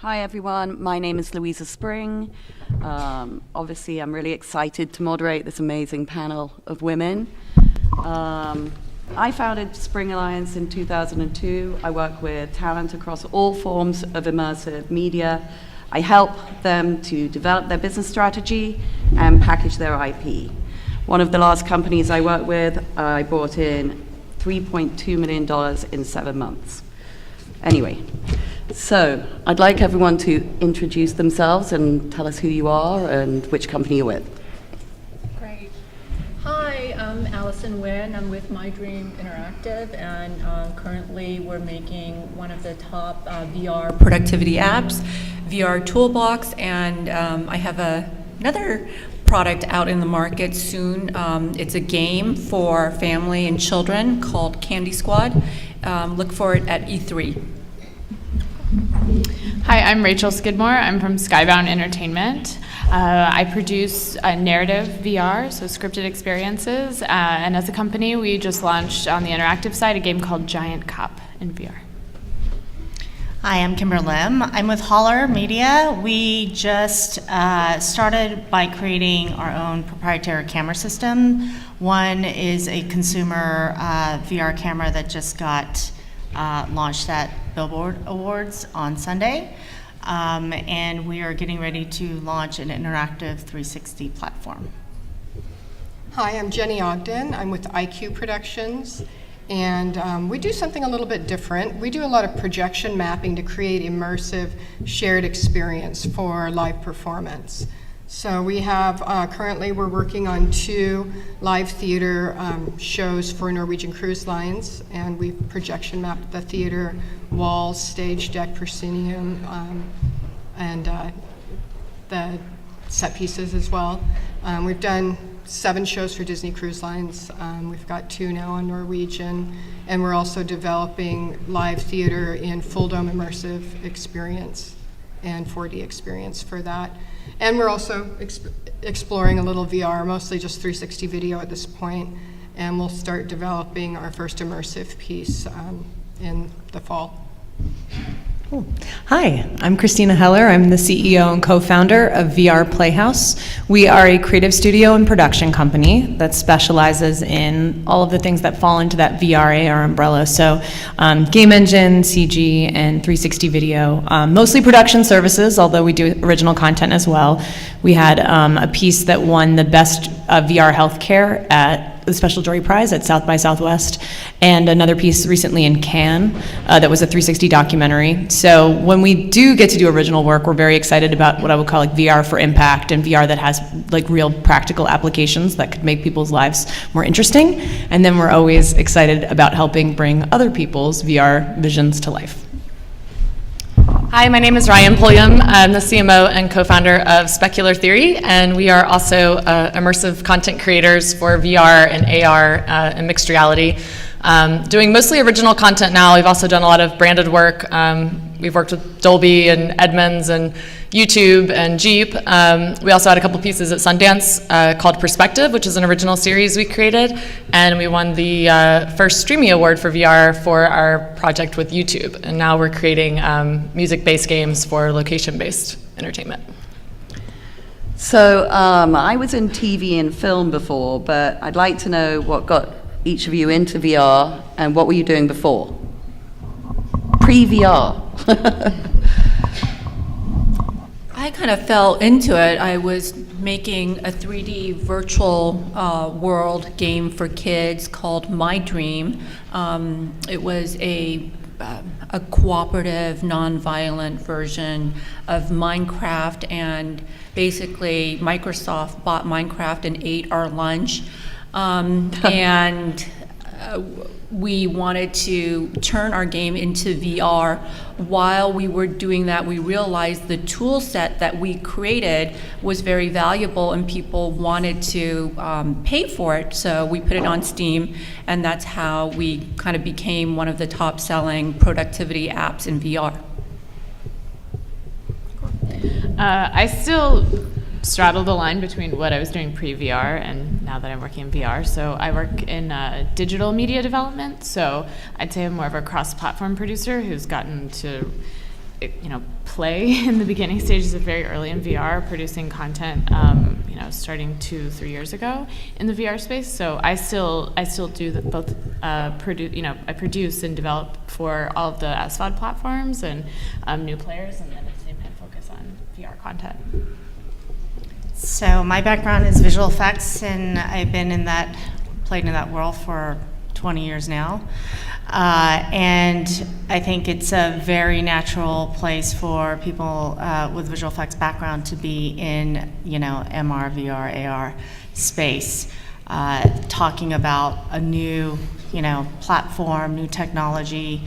Hi everyone, my name is Louisa Spring. Obviously I'm really excited to moderate this amazing panel of women. I founded Spring Alliance in 2002. I work with talent across all forms of immersive media. I help them to develop their business strategy and package their IP. One of the last companies I worked with, I brought in $3.2 million in 7 months. Anyway, so I'd like everyone to introduce themselves and tell us who you are and which company you're with. Great. Hi, I'm Allison Wynn. I'm with My Dream Interactive, and currently we're making one of the top VR productivity apps, VR Toolbox, and I have another product out in the market soon. It's a game for family and children called Candy Squad. Look for it at E3. Hi, I'm Rachel Skidmore. I'm from Skybound Entertainment. I produce narrative VR, so scripted experiences. And as a company, we just launched on the interactive side a game called Giant Cop in VR. Hi, I'm Kimber Lim. I'm with Holler Media. We just started by creating our own proprietary camera system. One is a consumer VR camera that just got launched at Billboard Awards on Sunday. And we are getting ready to launch an interactive 360 platform. Hi, I'm Jenny Ogden. I'm with IQ Productions. And we do something a little bit different. We do a lot of projection mapping to create immersive shared experience for live performance. So we have, currently we're working on 2 live theater shows for Norwegian Cruise Lines, and we've projection mapped the theater walls, stage deck, proscenium, and the set pieces as well. We've done 7 shows for Disney Cruise Lines. We've got 2 now on Norwegian, and we're also developing live theater in full dome immersive experience and 4D experience for that. And we're also exploring a little VR, mostly just 360 video at this point, and we'll start developing our first immersive piece in the fall. Cool. Hi, I'm Christina Heller. I'm the CEO and co-founder of VR Playhouse. We are a creative studio and production company that specializes in all of the things that fall into that VR AR umbrella. So game engine, CG, and 360 video. Mostly production services, although we do original content as well. We had a piece that won the best VR healthcare at the Special Jury Prize at South by Southwest, and another piece recently in Cannes that was a 360 documentary. So when we do get to do original work, we're very excited about what I would call like VR for impact, and VR that has like real practical applications that could make people's lives more interesting. And then we're always excited about helping bring other people's VR visions to life. Hi, my name is Ryan Pulliam. I'm the CMO and co-founder of Specular Theory, and we are also immersive content creators for VR and AR and mixed reality. Doing mostly original content now. We've also done a lot of branded work. We've worked with Dolby and Edmunds and YouTube and Jeep. We also had a couple pieces at Sundance called Perspective, which is an original series we created, and we won the first Streamy Award for VR for our project with YouTube. And now we're creating music-based games for location-based entertainment. So I was in TV and film before, but I'd like to know what got each of you into VR and what were you doing before? Pre-VR. I kind of fell into it. I was making a 3D virtual world game for kids called My Dream. It was a cooperative, non-violent version of Minecraft, and basically Microsoft bought Minecraft and ate our lunch. And we wanted to turn our game into VR. While we were doing that, we realized the tool set that we created was very valuable and people wanted to pay for it. So we put it on Steam, and that's how we kind of became one of the top selling productivity apps in VR. I still straddle the line between what I was doing pre-VR and now that I'm working in VR. So I work in digital media development. So I'd say I'm more of a cross-platform producer who's gotten to play in the beginning stages of very early in VR, producing content, starting 2-3 years ago in the VR space. So I still do both. I produce and develop for all of the SVOD platforms and new players, and then at the same time focus on VR content. So my background is visual effects, and I've been played in that world for 20 years now. And I think it's a very natural place for people with visual effects background to be in, MR, VR, AR space, talking about a new, platform, new technology,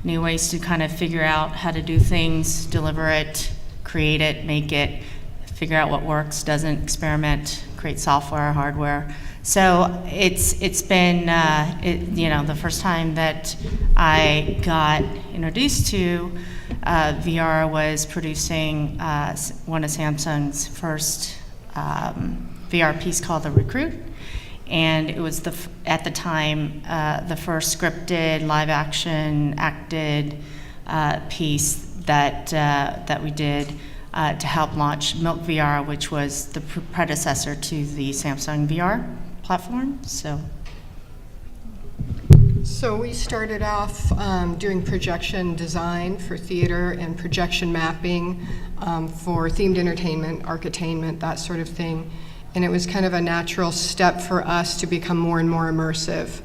new ways to kind of figure out how to do things, deliver it, create it, make it, figure out what works, doesn't, experiment, create software, hardware. So it's been the first time that I got introduced to VR was producing one of Samsung's first VR piece called The Recruit, and it was at the time the first scripted live action acted piece that we did to help launch Milk VR, which was the predecessor to the Samsung VR platform. So we started off doing projection design for theater and projection mapping for themed entertainment, architainment, that sort of thing. And it was kind of a natural step for us to become more and more immersive.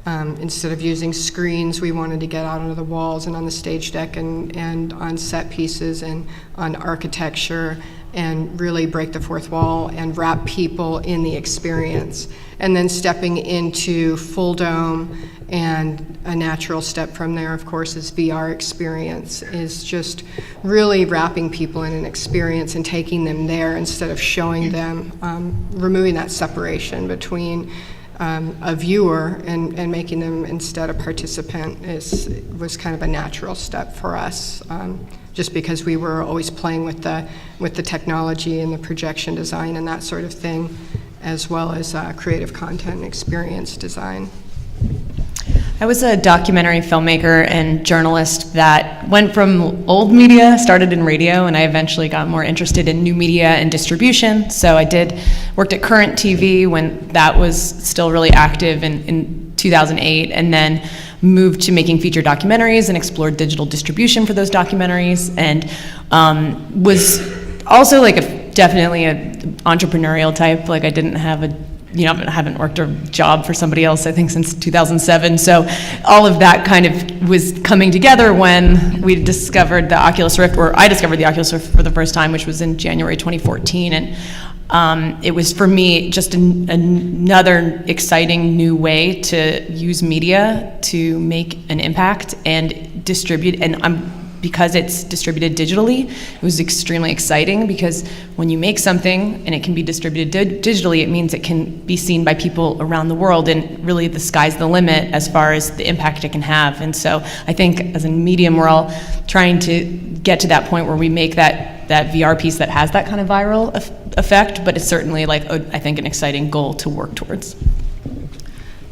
Instead of using screens, we wanted to get out onto the walls and on the stage deck and on set pieces and on architecture and really break the fourth wall and wrap people in the experience. And then stepping into full dome, and a natural step from there, of course, is VR experience, is just really wrapping people in an experience and taking them there instead of showing them, removing that separation between a viewer and making them instead a participant was kind of a natural step for us, just because we were always playing with the technology and the projection design and that sort of thing, as well as creative content and experience design. I was a documentary filmmaker and journalist that went from old media, started in radio, and I eventually got more interested in new media and distribution. So I worked at Current TV when that was still really active in 2008, and then moved to making feature documentaries and explored digital distribution for those documentaries, and was also definitely an entrepreneurial type. I didn't have I haven't worked a job for somebody else, I think, since 2007. So all of that kind of was coming together when we discovered the Oculus Rift, or I discovered the Oculus Rift for the first time, which was in January 2014. And it was, for me, just another exciting new way to use media to make an impact and distribute. And because it's distributed digitally, it was extremely exciting, because when you make something and it can be distributed digitally, it means it can be seen by people around the world, and really the sky's the limit as far as the impact it can have. And so I think as a medium, we're all trying to get to that point where we make that VR piece that has that kind of viral effect, but it's certainly I think an exciting goal to work towards.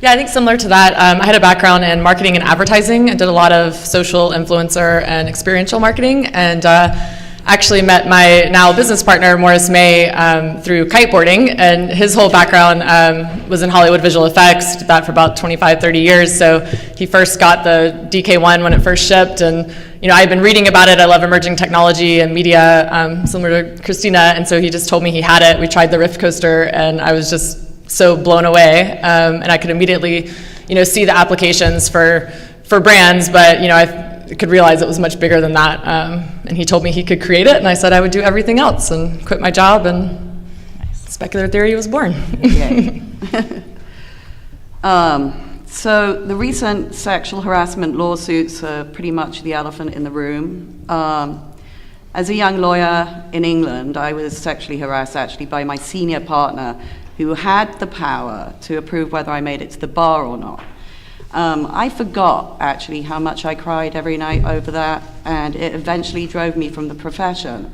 Yeah, I think similar to that, I had a background in marketing and advertising. I did a lot of social influencer and experiential marketing, and actually met my now business partner, Morris May, through kiteboarding, and his whole background was in Hollywood visual effects, did that for about 25, 30 years. So he first got the DK1 when it first shipped, and I've been reading about it. I love emerging technology and media, similar to Christina, and so he just told me he had it. We tried the Rift Coaster, and I was just so blown away, and I could immediately, see the applications for brands, but I could realize it was much bigger than that. And he told me he could create it, and I said I would do everything else, and quit my job, and Specular Theory was born. So the recent sexual harassment lawsuits are pretty much the elephant in the room. As a young lawyer in England, I was sexually harassed actually by my senior partner, who had the power to approve whether I made it to the bar or not. I forgot actually how much I cried every night over that, and it eventually drove me from the profession.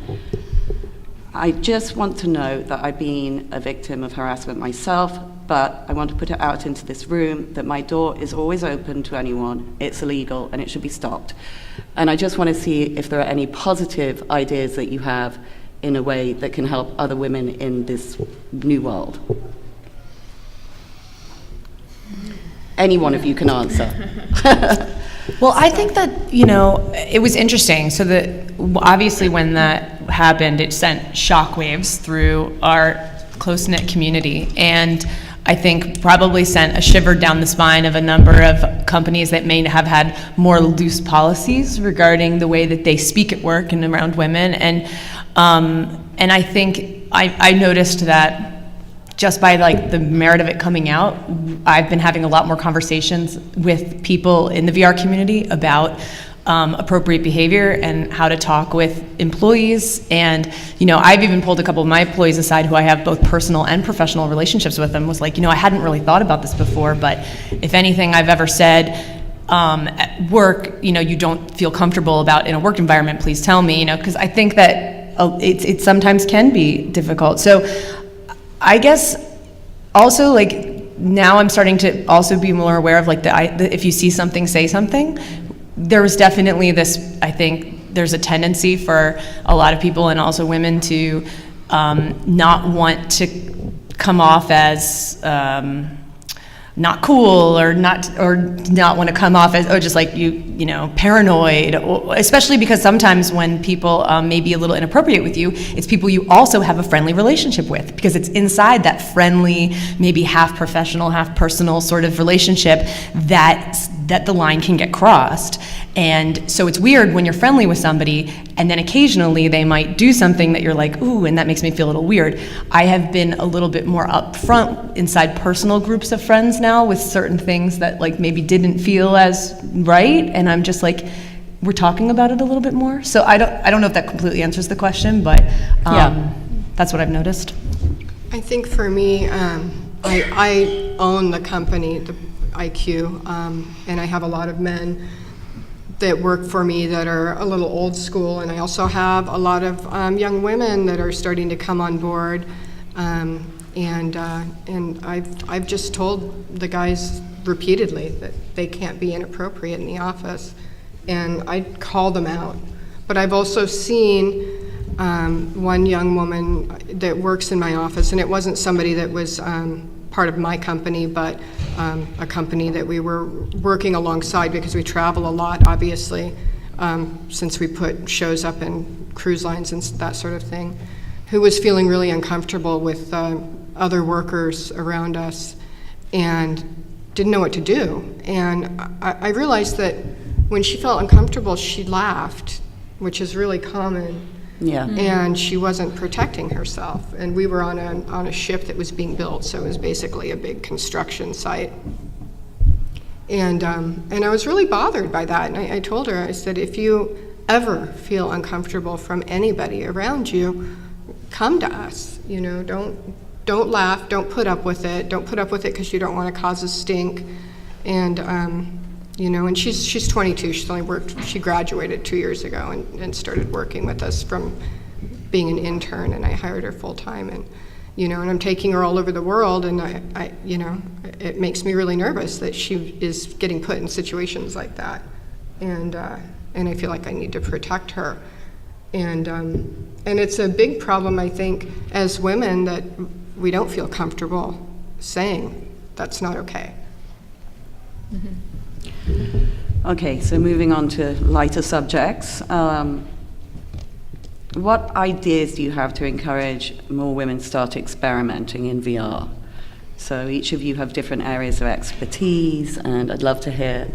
I just want to note that I've been a victim of harassment myself, but I want to put it out into this room that my door is always open to anyone. It's illegal and it should be stopped. And I just want to see if there are any positive ideas that you have in a way that can help other women in this new world. Any one of you can answer. Well, I think that, it was interesting. So that obviously when that happened, it sent shockwaves through our close-knit community. And I think probably sent a shiver down the spine of a number of companies that may have had more loose policies regarding the way that they speak at work and around women. And I think I noticed that just by like the merit of it coming out, I've been having a lot more conversations with people in the VR community about appropriate behavior and how to talk with employees. And, I've even pulled a couple of my employees aside who I have both personal and professional relationships with them, was like, I hadn't really thought about this before, but if anything I've ever said at work, you don't feel comfortable about in a work environment, please tell me, because I think that it sometimes can be difficult. So I guess also, like, now I'm starting to also be more aware of, like, if you see something, say something. There was definitely this, I think there's a tendency for a lot of people and also women to not want to come off as not cool or not want to come off as just like paranoid, especially because sometimes when people may be a little inappropriate with you, it's people you also have a friendly relationship with, because it's inside that friendly, maybe half professional, half personal sort of relationship that the line can get crossed. And so it's weird when you're friendly with somebody and then occasionally they might do something that you're like, ooh, and that makes me feel a little weird. I have been a little bit more upfront inside personal groups of friends now with certain things that like maybe didn't feel as right, and I'm just like, we're talking about it a little bit more. So I don't know if that completely answers the question, but that's what I've noticed. I think for me, I own the company, the IQ, and I have a lot of men that work for me that are a little old school, and I also have a lot of young women that are starting to come on board, and I've just told the guys repeatedly that they can't be inappropriate in the office, and I call them out. But I've also seen one young woman that works in my office, and it wasn't somebody that was part of my company, but a company that we were working alongside because we travel a lot, obviously, since we put shows up in cruise lines and that sort of thing, who was feeling really uncomfortable with other workers around us and didn't know what to do. And I realized that when she felt uncomfortable, she laughed, which is really common. Yeah. And she wasn't protecting herself. And we were on a ship that was being built, so it was basically a big construction site. And I was really bothered by that. And I told her, I said, if you ever feel uncomfortable from anybody around you, come to us. Don't laugh. Don't put up with it. Don't put up with it because you don't want to cause a stink. And and she's 22. She graduated 2 years ago and started working with us from being an intern, and I hired her full time. And and I'm taking her all over the world, and I it makes me really nervous that she is getting put in situations like that, and I feel like I need to protect her, and it's a big problem, I think, as women, that we don't feel comfortable saying that's not okay. Mm-hmm. Okay, so moving on to lighter subjects. What ideas do you have to encourage more women to start experimenting in VR? So each of you have different areas of expertise, and I'd love to hear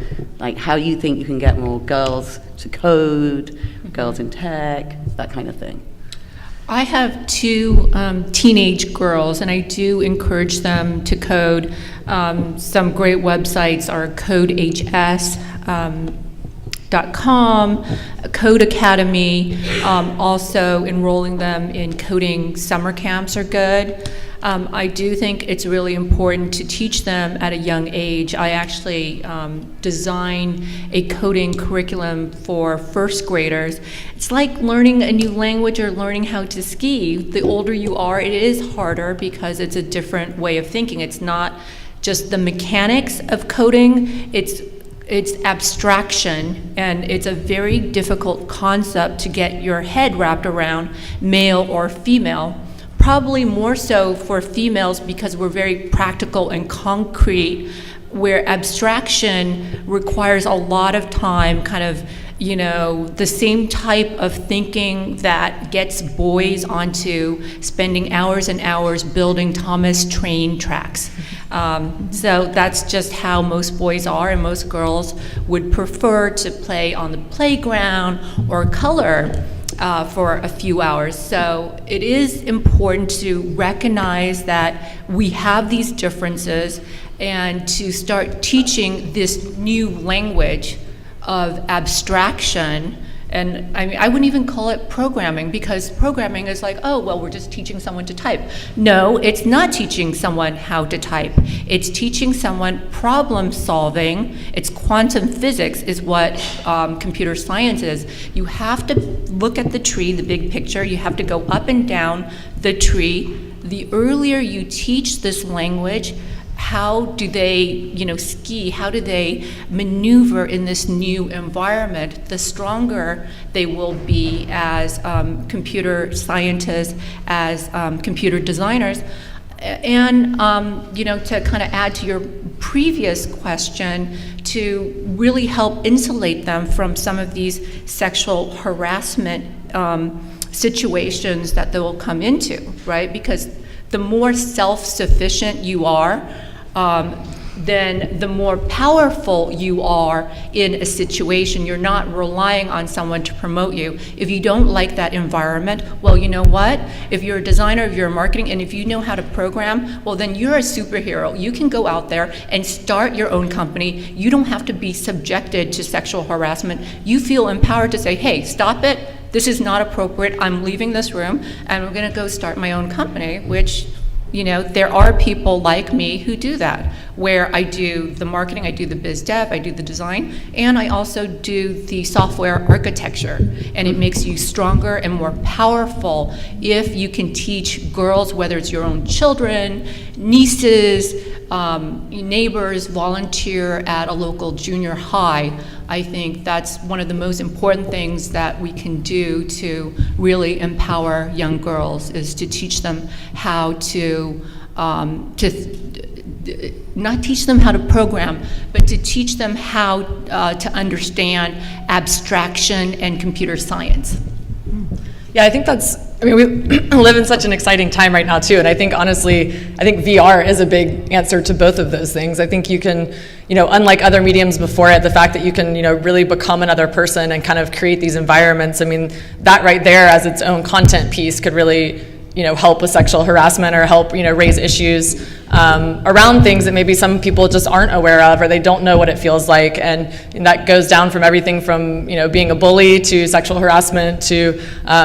how you think you can get more girls to code, girls in tech, that kind of thing. I have two teenage girls, and I do encourage them to code. Some great websites are codehs.com, Code Academy. Also, enrolling them in coding summer camps are good. I do think it's really important to teach them at a young age. I actually design a coding curriculum for first graders. It's like learning a new language or learning how to ski. The older you are, it is harder because it's a different way of thinking. It's not just the mechanics of coding. It's it's abstraction, and it's a very difficult concept to get your head wrapped around, male or female. Probably more so for females because we're very practical and concrete, where abstraction requires a lot of time, kind of, you know, the same type of thinking that gets boys onto spending hours and hours building Thomas train tracks. So that's just how most boys are, and most girls would prefer to play on the playground or color for a few hours. So it is important to recognize that we have these differences and to start teaching this new language of abstraction. And I mean, I wouldn't even call it programming, because programming is like, oh, well, we're just teaching someone to type. No, it's not teaching someone how to type. It's teaching someone problem solving. It's quantum physics is what computer science is. You have to look at the tree, the big picture. You have to go up and down the tree. The earlier you teach this language, how do they, you know, ski? How do they maneuver in this new environment? The stronger they will be as computer scientists, as computer designers. And, you know, to kind of add to your previous question, to really help insulate them from some of these sexual harassment situations that they will come into, right? Because the more self-sufficient you are, then the more powerful you are in a situation. You're not relying on someone to promote you. If you don't like that environment, well, you know what? If you're a designer, if you're marketing, and if you know how to program, well, then you're a superhero. You can go out there and start your own company. You don't have to be subjected to sexual harassment. You feel empowered to say, hey, stop it. This is not appropriate. I'm leaving this room, and I'm going to go start my own company, which, you know, there are people like me who do that, where I do the marketing, I do the biz dev, I do the design, and I also do the software architecture. And it makes you stronger and more powerful if you can teach girls, whether it's your own children, nieces, neighbors, volunteer at a local junior high. I think that's one of the most important things that we can do to really empower young girls, is to teach them how to not teach them how to program, but to teach them how to understand abstraction and computer science. Yeah, I think we live in such an exciting time right now too, and I think honestly, VR is a big answer to both of those things. I think you can, unlike other mediums before it, the fact that you can, really become another person and kind of create these environments, I mean, that right there as its own content piece could really, help with sexual harassment or help, raise issues around things that maybe some people just aren't aware of, or they don't know what it feels like. And that goes down from everything from, being a bully to sexual harassment to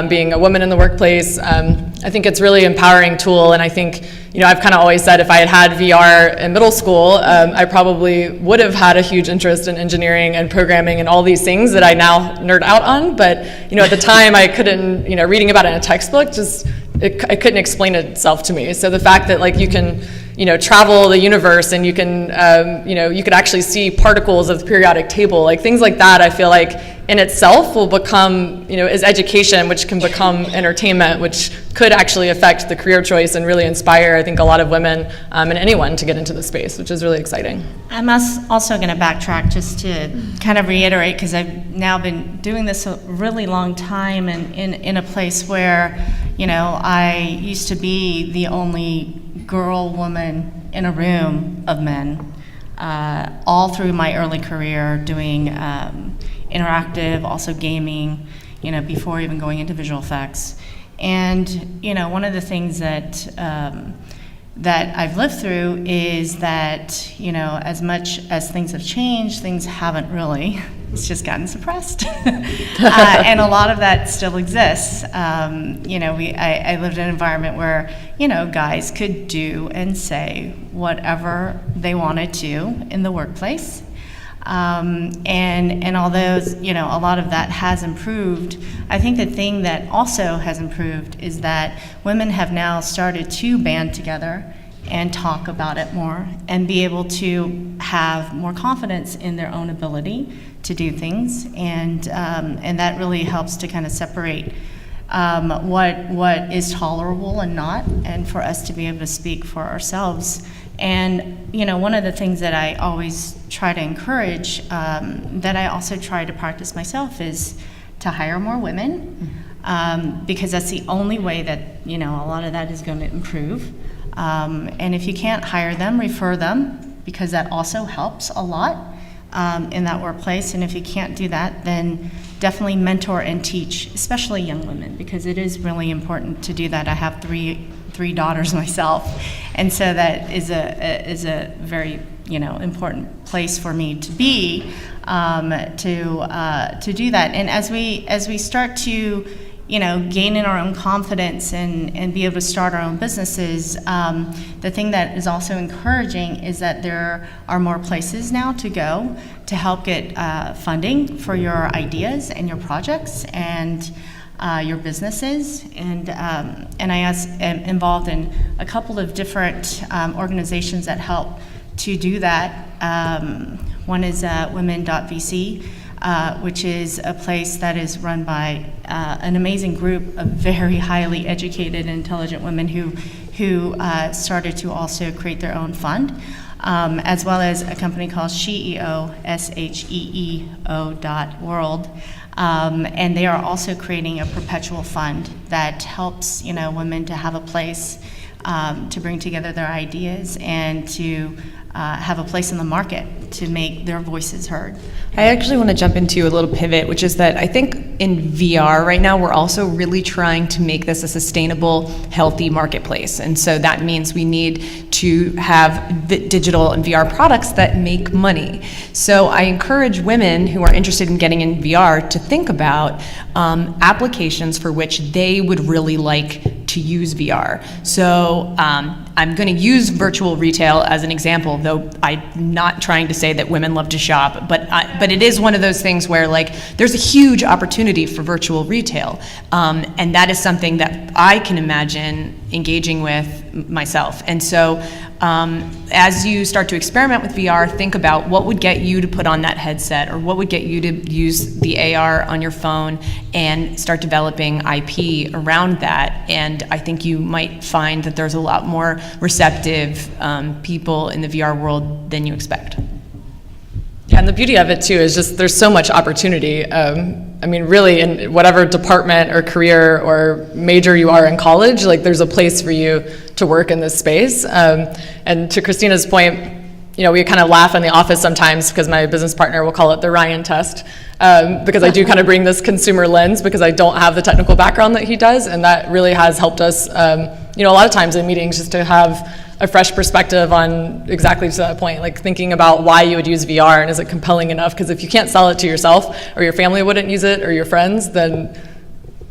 being a woman in the workplace. I think it's really empowering tool. And I think, I've kind of always said if I had VR in middle school, I probably would have had a huge interest in engineering and programming and all these things that I now nerd out on. But, at the time I couldn't, reading about it in a textbook, it couldn't explain itself to me. So the fact that you can, travel the universe and you can, you could actually see particles of the periodic table, things like that, I feel like in itself will become, is education, which can become entertainment, which could actually affect the career choice and really inspire, I think, a lot of women and anyone to get into the space, which is really exciting. I'm also going to backtrack just to kind of reiterate, because I've now been doing this a really long time and in a place where, I used to be the only girl, woman in a room of men, all through my early career doing interactive, also gaming, before even going into visual effects. And, one of the things that I've lived through is that, as much as things have changed, things haven't really. It's just gotten suppressed. And a lot of that still exists. I lived in an environment where, guys could do and say whatever they wanted to in the workplace. And although, a lot of that has improved, I think the thing that also has improved is that women have now started to band together and talk about it more and be able to have more confidence in their own ability to do things, and that really helps to kind of separate what is tolerable and not, and for us to be able to speak for ourselves. And one of the things that I always try to encourage, that I also try to practice myself, is to hire more women, because that's the only way that a lot of that is going to improve. And if you can't hire them, refer them, because that also helps a lot in that workplace. And if you can't do that, then definitely mentor and teach, especially young women, because it is really important to do that. I have three daughters myself, and so that is a very important place for me to be, to do that. And as we start to gain in our own confidence and be able to start our own businesses, the thing that is also encouraging is that there are more places now to go to help get funding for your ideas and your projects and your businesses. And I am involved in a couple of different organizations that help to do that. One is women.vc, which is a place that is run by an amazing group of very highly educated and intelligent women who started to also create their own fund, as well as a company called SHEEO, SHEEO.world. And they are also creating a perpetual fund that helps women to have a place to bring together their ideas and to have a place in the market to make their voices heard. I actually want to jump into a little pivot, which is that I think in VR right now, we're also really trying to make this a sustainable, healthy marketplace. And so that means we need to have digital and VR products that make money. So I encourage women who are interested in getting in VR to think about applications for which they would really like to use VR. So I'm going to use virtual retail as an example, though I'm not trying to say that women love to shop, but it is one of those things where there's a huge opportunity for virtual retail, and that is something that I can imagine engaging with myself. And so as you start to experiment with VR, think about what would get you to put on that headset, or what would get you to use the AR on your phone, and start developing IP around that. And I think you might find that there's a lot more receptive people in the VR world than you expect. Yeah, and the beauty of it too is just there's so much opportunity. Really, in whatever department or career or major you are in college, there's a place for you to work in this space. And to Christina's point, we kind of laugh in the office sometimes because my business partner will call it the Ryan test, because I do kind of bring this consumer lens because I don't have the technical background that he does, and that really has helped us, a lot of times in meetings, just to have a fresh perspective on exactly to that point, thinking about why you would use VR and is it compelling enough? Because if you can't sell it to yourself, or your family wouldn't use it, or your friends, then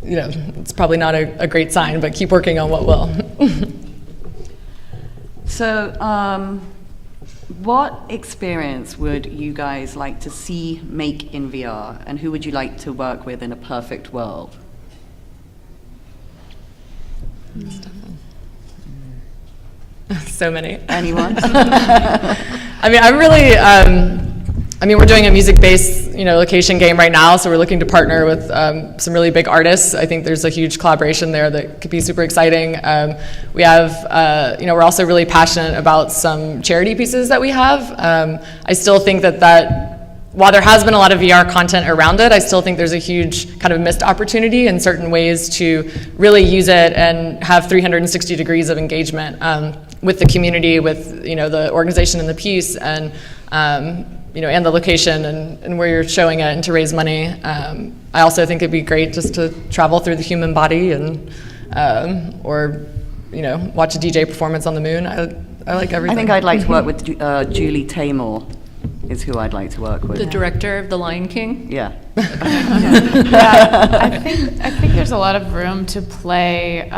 it's probably not a great sign, but keep working on what will. So, what experience would you guys like to see make in VR, and who would you like to work with in a perfect world? So many. Anyone? I'm really, we're doing a music-based, location game right now, so we're looking to partner with some really big artists. I think there's a huge collaboration there that could be super exciting. We have, we're also really passionate about some charity pieces that we have. I still think that while there has been a lot of VR content around it, I still think there's a huge kind of missed opportunity in certain ways to really use it and have 360 degrees of engagement with the community, with the organization and the piece, and and the location and where you're showing it, and to raise money. I also think it'd be great just to travel through the human body and or watch a DJ performance on the moon. I like everything. I think I'd like to work with Julie Taymor. Is who I'd like to work with. The director of The Lion King? Yeah. I think there's a lot of room to play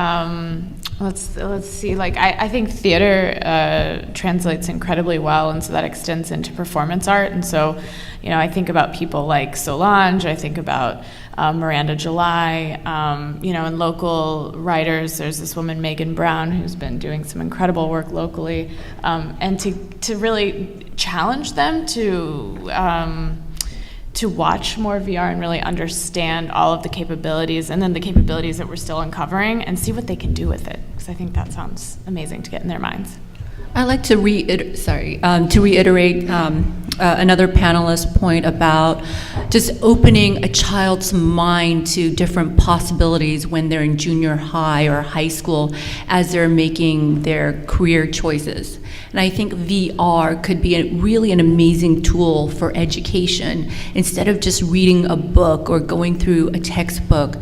Let's see. Like I think theater translates incredibly well, and so that extends into performance art. And so, I think about people like Solange. I think about Miranda July. And local writers. There's this woman Megan Brown who's been doing some incredible work locally, and to really challenge them to watch more VR and really understand all of the capabilities, and then the capabilities that we're still uncovering, and see what they can do with it. Because I think that sounds amazing to get in their minds. I'd like to reiterate another panelist's point about just opening a child's mind to different possibilities when they're in junior high or high school as they're making their career choices. And I think VR could be really an amazing tool for education. Instead of just reading a book or going through a textbook,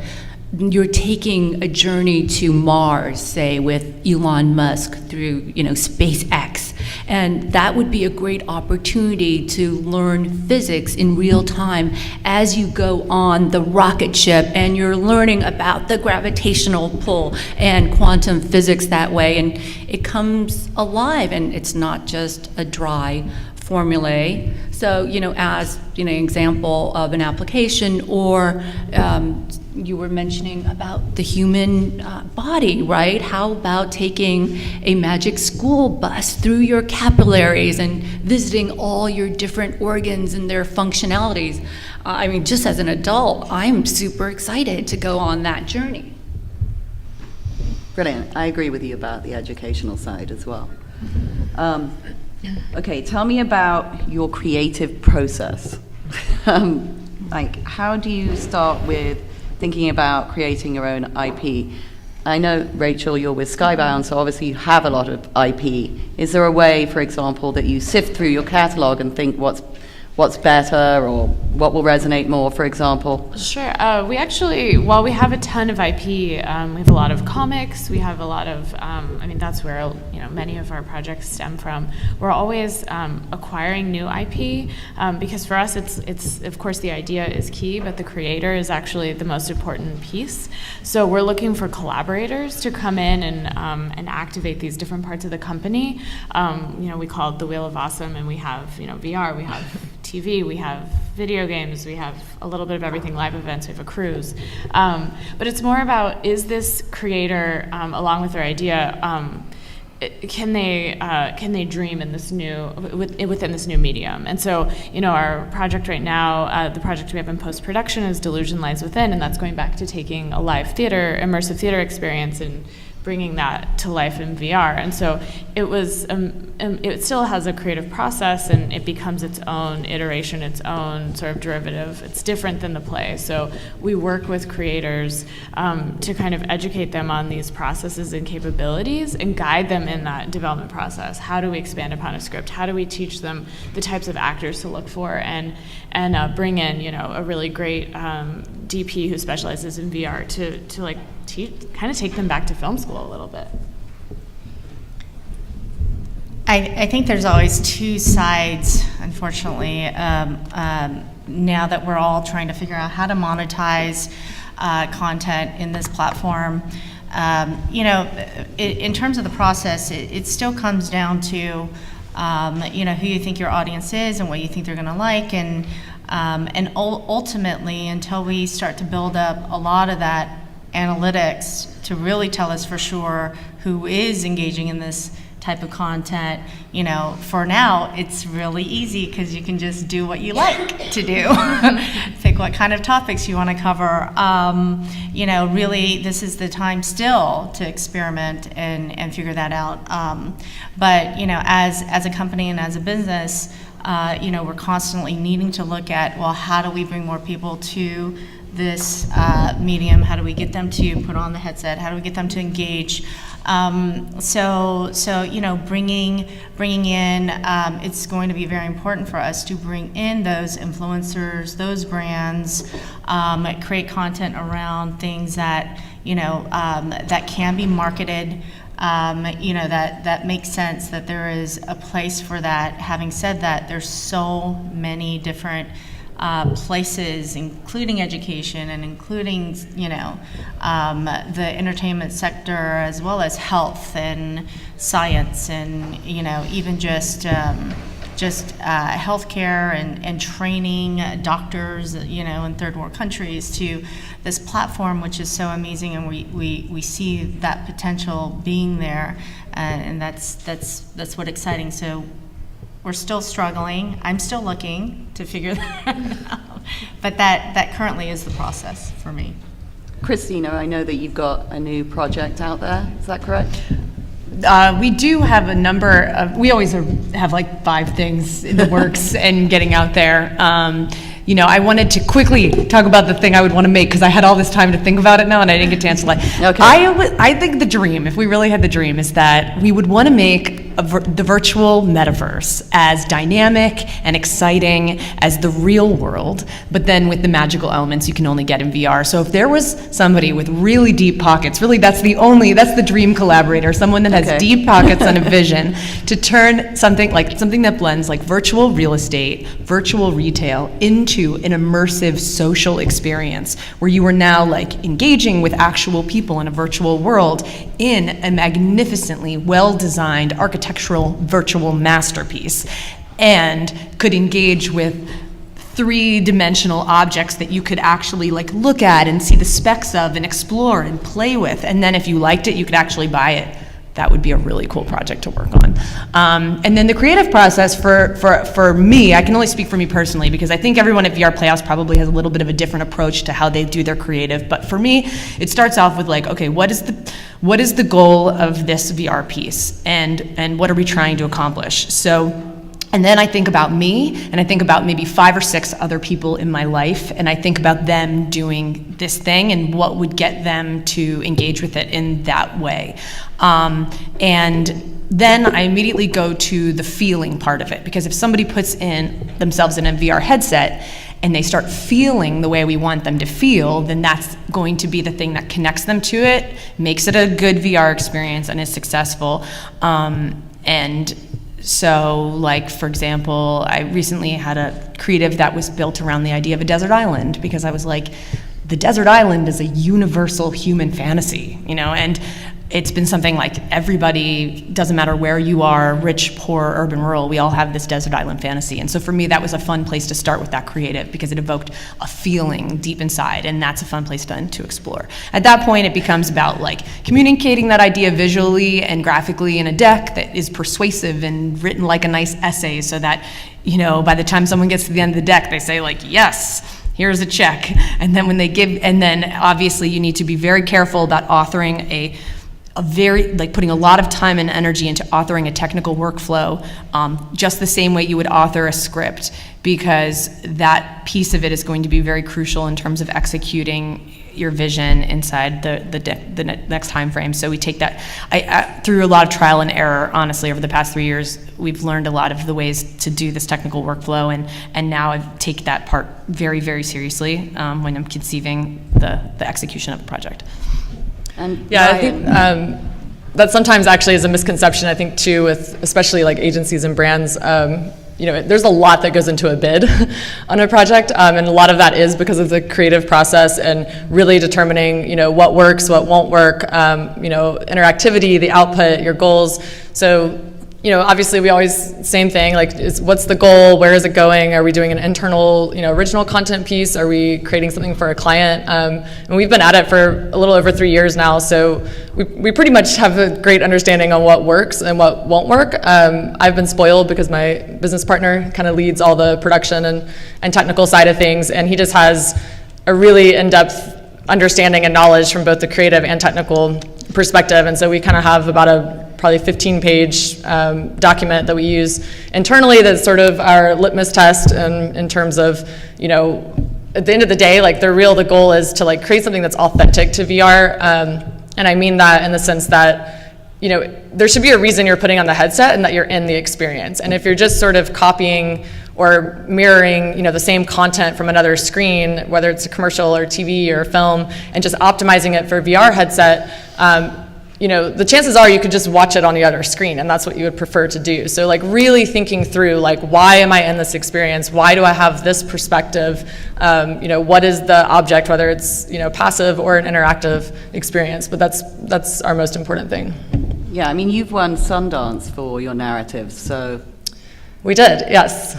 you're taking a journey to Mars, say, with Elon Musk through, SpaceX. And that would be a great opportunity to learn physics in real time as you go on the rocket ship, and you're learning about the gravitational pull and quantum physics that way. And it comes alive, and it's not just a dry formulae. So, as an example of an application, or you were mentioning about the human body, right? How about taking a magic school bus through your capillaries and visiting all your different organs and their functionalities? Just as an adult, I'm super excited to go on that journey. Brilliant. I agree with you about the educational side as well. Okay, tell me about your creative process. How do you start with thinking about creating your own IP? I know, Rachel, you're with Skybound, so obviously you have a lot of IP. Is there a way, for example, that you sift through your catalog and think what's better, or what will resonate more, for example? Sure. We actually, while we have a ton of IP, we have a lot of comics. We have a lot of, that's where many of our projects stem from. We're always acquiring new IP, because for us, it's of course the idea is key, but the creator is actually the most important piece. So we're looking for collaborators to come in and activate these different parts of the company. We call it the Wheel of Awesome, and we have VR, we have TV, we have video games, we have a little bit of everything, live events, we have a cruise. But it's more about, is this creator, along with their idea, can they dream in this within this new medium? And so, our project right now, the project we have in post-production is Delusion Lies Within, and that's going back to taking a live theater, immersive theater experience and bringing that to life in VR. And so it still has a creative process, and it becomes its own iteration, its own sort of derivative. It's different than the play. So we work with creators to kind of educate them on these processes and capabilities and guide them in that development process. How do we expand upon a script? How do we teach them the types of actors to look for, and bring in a really great DP who specializes in VR to kind of take them back to film school a little bit. I think there's always two sides, unfortunately, now that we're all trying to figure out how to monetize content in this platform. In terms of the process, it still comes down to who you think your audience is and what you think they're going to like, and ultimately, until we start to build up a lot of that analytics to really tell us for sure who is engaging in this type of content, for now it's really easy because you can just do what you like to do. Pick what kind of topics you want to cover. Really this is the time still to experiment and figure that out. But as a company and as a business, we're constantly needing to look at, well, how do we bring more people to this medium? How do we get them to put on the headset? How do we get them to engage? Bringing in, it's going to be very important for us to bring in those influencers, those brands, create content around things that, that can be marketed, that makes sense, that there is a place for that. Having said that, there's so many different places, including education and including, the entertainment sector, as well as health and science, and even just healthcare and training doctors, in third world countries, to this platform, which is so amazing, and we see that potential being there, and that's what exciting. So we're still struggling. I'm still looking to figure that out, but that currently is the process for me. Christina, I know that you've got a new project out there. Is that correct? We do have a number of, we always have like 5 things in the works and getting out there. I wanted to quickly talk about the thing I would want to make, because I had all this time to think about it now and I didn't get a chance to Okay. I think the dream, if we really had the dream, is that we would want to make the virtual metaverse as dynamic and exciting as the real world, but then with the magical elements you can only get in VR. So if there was somebody with really deep pockets, really that's the dream collaborator, someone that has deep pockets and a vision to turn something that blends like virtual real estate, virtual retail into an immersive social experience where you are now like engaging with actual people in a virtual world in a magnificently well-designed architectural virtual masterpiece, and could engage with 3-dimensional objects that you could actually like look at and see the specs of and explore and play with, and then if you liked it you could actually buy it. That would be a really cool project to work on. And then the creative process for me, I can only speak for me personally, because I think everyone at VR Playhouse probably has a little bit of a different approach to how they do their creative. But for me, it starts off with like, okay, what is the goal of this VR piece, and what are we trying to accomplish? And then I think about me, and I think about maybe 5 or 6 other people in my life, and I think about them doing this thing and what would get them to engage with it in that way. And then I immediately go to the feeling part of it, because if somebody puts themselves in a VR headset and they start feeling the way we want them to feel, then that's going to be the thing that connects them to it, makes it a good VR experience, and is successful. So, like, for example, I recently had a creative that was built around the idea of a desert island, because I was like, the desert island is a universal human fantasy, and it's been something like everybody, doesn't matter where you are, rich, poor, urban, rural, we all have this desert island fantasy. And so for me, that was a fun place to start with that creative, because it evoked a feeling deep inside, and that's a fun place to explore. At that point, it becomes about like communicating that idea visually and graphically in a deck that is persuasive and written like a nice essay, so that, by the time someone gets to the end of the deck, they say like, yes, here's a check. And then and then obviously you need to be very careful about authoring putting a lot of time and energy into authoring a technical workflow, just the same way you would author a script, because that piece of it is going to be very crucial in terms of executing your vision inside the next time frame. So we take that, through a lot of trial and error, honestly, over the past 3 years, we've learned a lot of the ways to do this technical workflow, and now I take that part very, very seriously when I'm conceiving the execution of the project. And Yeah, I Ryan, think that sometimes actually is a misconception, I think, too, with especially like agencies and brands. There's a lot that goes into a bid on a project, and a lot of that is because of the creative process and really determining, what works, what won't work, interactivity, the output, your goals. So, obviously we always, same thing, like what's the goal, where is it going, are we doing an internal, original content piece, are we creating something for a client? And we've been at it for a little over 3 years now, so we pretty much have a great understanding on what works and what won't work. I've been spoiled because my business partner kind of leads all the production and technical side of things, and he just has a really in-depth understanding and knowledge from both the creative and technical perspective, and so we kind of have about a probably 15-page document that we use internally that's sort of our litmus test in terms of, at the end of the day, like the goal is to like create something that's authentic to VR, and I mean that in the sense that, there should be a reason you're putting on the headset and that you're in the experience. And if you're just sort of copying or mirroring, the same content from another screen, whether it's a commercial or TV or film, and just optimizing it for a VR headset, the chances are you could just watch it on the other screen, and that's what you would prefer to do. So like really thinking through, like, why am I in this experience? Why do I have this perspective? What is the object, whether it's passive or an interactive experience? But that's our most important thing. Yeah, I mean, you've won Sundance for your narratives, so. We did, yes,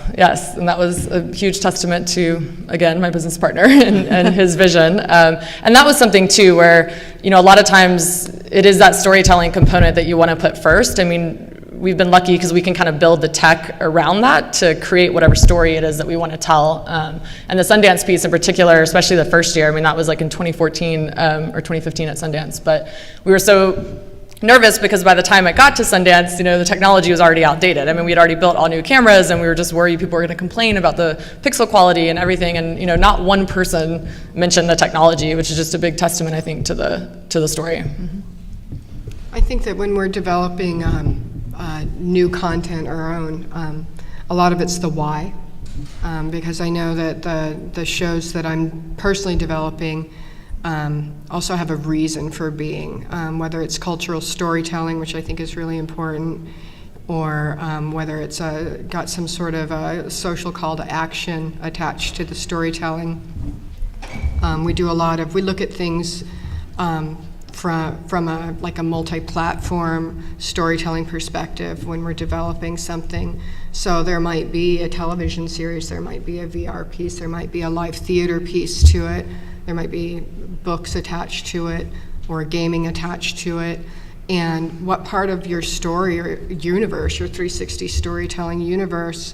and that was a huge testament to, again, my business partner and his vision. And that was something too where, a lot of times it is that storytelling component that you want to put first. I mean, we've been lucky because we can kind of build the tech around that to create whatever story it is that we want to tell. And the Sundance piece in particular, especially the first year, I mean, that was like in 2014 or 2015 at Sundance, but we were so nervous because by the time it got to Sundance, the technology was already outdated. I mean, we had already built all new cameras, and we were just worried people were going to complain about the pixel quality and everything. And not one person mentioned the technology, which is just a big testament, I think, to the story. Mm-hmm. I think that when we're developing new content, our own, a lot of it's the why, because I know that the shows that I'm personally developing also have a reason for being, whether it's cultural storytelling, which I think is really important, or whether it's got some sort of a social call to action attached to the storytelling. We look at things from a multi-platform storytelling perspective when we're developing something. So there might be a television series, there might be a VR piece, there might be a live theater piece to it, there might be books attached to it or gaming attached to it, and what part of your story or universe, your 360 storytelling universe,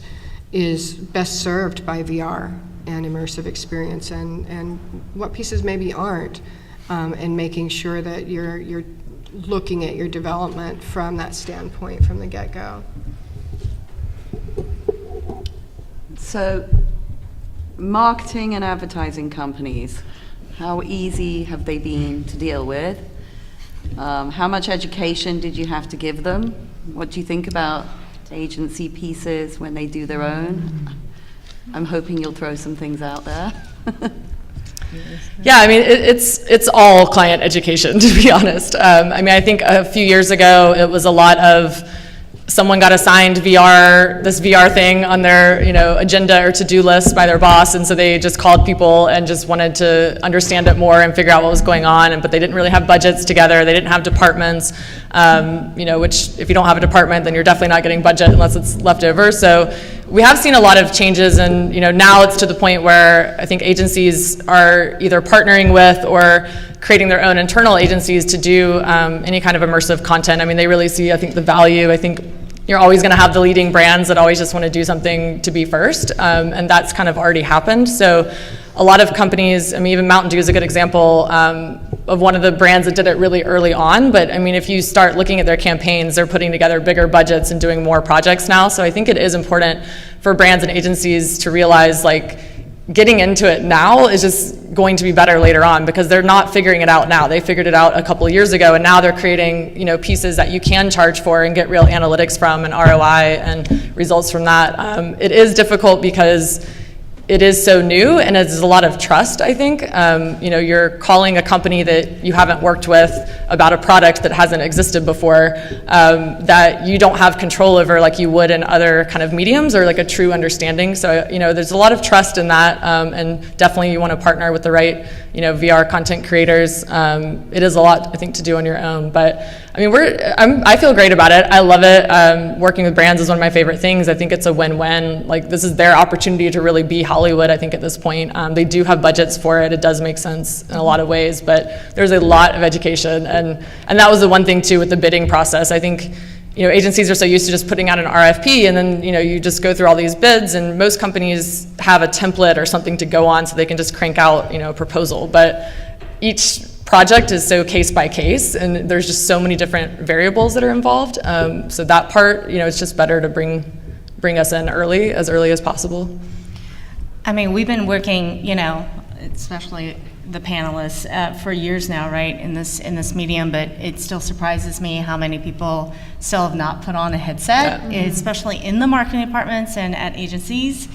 is best served by VR and immersive experience, and what pieces maybe aren't, and making sure that you're looking at your development from that standpoint from the get-go. So, marketing and advertising companies, how easy have they been to deal with? How much education did you have to give them? What do you think about agency pieces when they do their own? I'm hoping you'll throw some things out there. Yeah, I mean, it's all client education, to be honest. I mean, I think a few years ago, it was a lot of someone got assigned this VR thing on their, agenda or to-do list by their boss, and so they just called people and just wanted to understand it more and figure out what was going on, but they didn't really have budgets together, they didn't have departments, which if you don't have a department, then you're definitely not getting budget unless it's left over. So we have seen a lot of changes, and now it's to the point where I think agencies are either partnering with or creating their own internal agencies to do any kind of immersive content. I mean, they really see, I think, the value. I think you're always going to have the leading brands that always just want to do something to be first, and that's kind of already happened. So a lot of companies, I mean, even Mountain Dew is a good example of one of the brands that did it really early on, but I mean, if you start looking at their campaigns, they're putting together bigger budgets and doing more projects now. So I think it is important for brands and agencies to realize, like, getting into it now is just going to be better later on, because they're not figuring it out now. They figured it out a couple of years ago, and now they're creating, pieces that you can charge for and get real analytics from and ROI and results from that. It is difficult because it is so new, and it's a lot of trust, I think. You're calling a company that you haven't worked with about a product that hasn't existed before, that you don't have control over like you would in other kind of mediums, or like a true understanding. So, there's a lot of trust in that, and definitely you want to partner with the right, VR content creators. It is a lot, I think, to do on your own, but I mean, I feel great about it. I love it. Working with brands is one of my favorite things. I think it's a win-win. Like, this is their opportunity to really be Hollywood, I think, at this point. They do have budgets for it. It does make sense in a lot of ways, but there's a lot of education. And that was the one thing, too, with the bidding process. I think, agencies are so used to just putting out an RFP, and then, you just go through all these bids, and most companies have a template or something to go on so they can just crank out, a proposal. But each project is so case by case, and there's just so many different variables that are involved. So that part, it's just better to bring us in as early as possible. I mean, we've been working, especially the panelists, for years now, right, in this medium, but it still surprises me how many people still have not put on a headset, especially in the marketing departments and at agencies.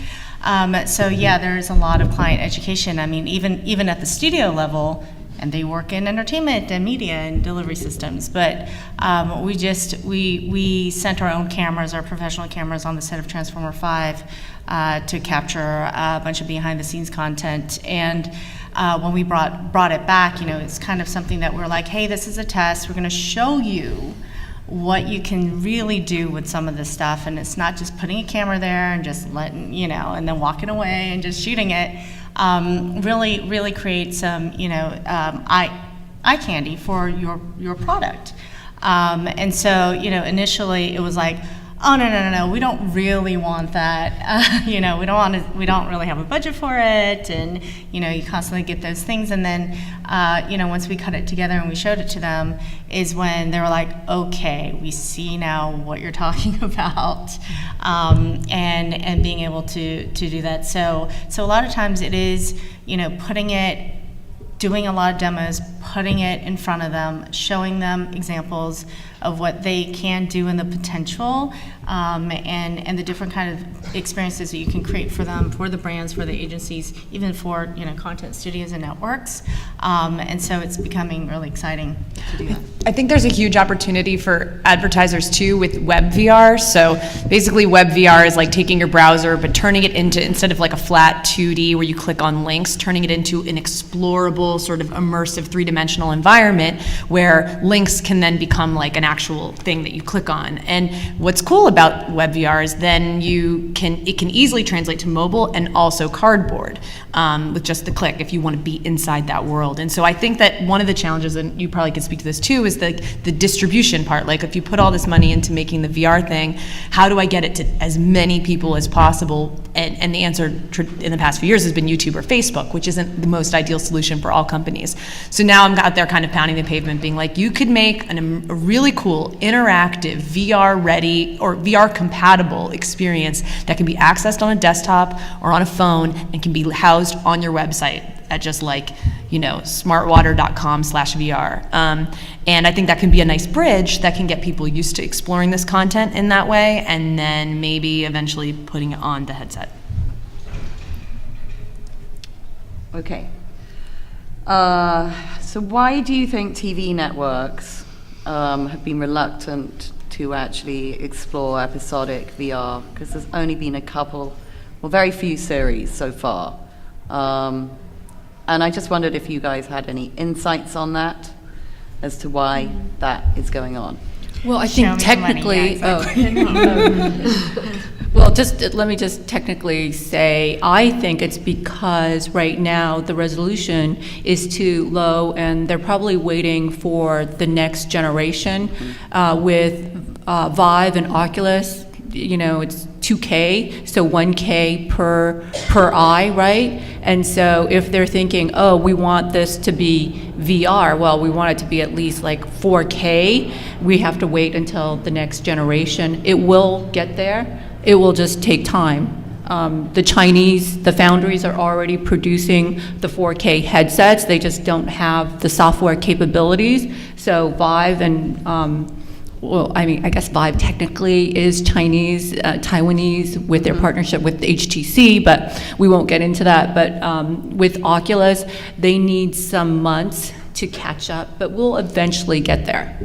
So yeah, there's a lot of client education. I mean, even at the studio level, and they work in entertainment and media and delivery systems. But we sent our own cameras, our professional cameras, on the set of Transformer 5 to capture a bunch of behind-the-scenes content. And when we brought it back, it's kind of something that we're like, hey, this is a test. We're going to show you what you can really do with some of this stuff, and it's not just putting a camera there and just letting, and then walking away and just shooting it. Really create some, eye candy for your product. And so, initially it was like, oh, no, we don't really want that. We don't really have a budget for it, and you constantly get those things. And then once we cut it together and we showed it to them, is when they were like, okay, we see now what you're talking about, and being able to do that. So a lot of times it is doing a lot of demos, putting it in front of them, showing them examples of what they can do and the potential, and the different kind of experiences that you can create for them, for the brands, for the agencies, even for content studios and networks. And so it's becoming really exciting to do that. I think there's a huge opportunity for advertisers too with web VR. So basically web VR is like taking your browser but turning it into, instead of like a flat 2D where you click on links, turning it into an explorable sort of immersive three-dimensional environment where links can then become like an actual thing that you click on. And what's cool about web VR is then it can easily translate to mobile and also cardboard with just the click if you want to be inside that world. And so I think that one of the challenges, and you probably could speak to this too, is the distribution part. Like if you put all this money into making the VR thing, how do I get it to as many people as possible? And the answer in the past few years has been YouTube or Facebook, which isn't the most ideal solution for all companies. So now I'm out there kind of pounding the pavement being like, you could make a really cool, interactive, VR ready or VR compatible experience that can be accessed on a desktop or on a phone and can be housed on your website at just like, smartwater.com/VR. And I think that can be a nice bridge that can get people used to exploring this content in that way, and then maybe eventually putting it on the headset. Okay. So why do you think TV networks have been reluctant to actually explore episodic VR? Because there's only been a couple, very few series so far. And I just wondered if you guys had any insights on that as to why that is going on. Well, I think technically, let me just technically say, I think it's because right now the resolution is too low, and they're probably waiting for the next generation. With Vive and Oculus, it's 2K, so 1K per eye, right? And so if they're thinking, oh, we want this to be VR, well, we want it to be at least like 4K, we have to wait until the next generation. It will get there. It will just take time. The foundries are already producing the 4K headsets. They just don't have the software capabilities. So Vive and I guess Vive technically is Chinese, Taiwanese with their partnership with HTC, but we won't get into that. But with Oculus, they need some months to catch up, but we'll eventually get there.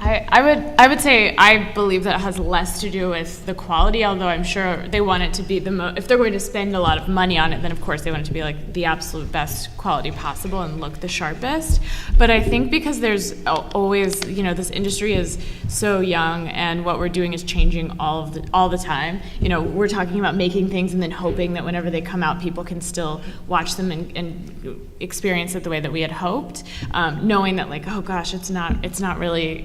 I would say I believe that it has less to do with the quality, although I'm sure they want it to be if they're going to spend a lot of money on it, then of course they want it to be like the absolute best quality possible and look the sharpest. But I think because there's always, this industry is so young and what we're doing is changing all the time. We're talking about making things and then hoping that whenever they come out, people can still watch them and experience it the way that we had hoped, knowing that like, oh gosh, it's not really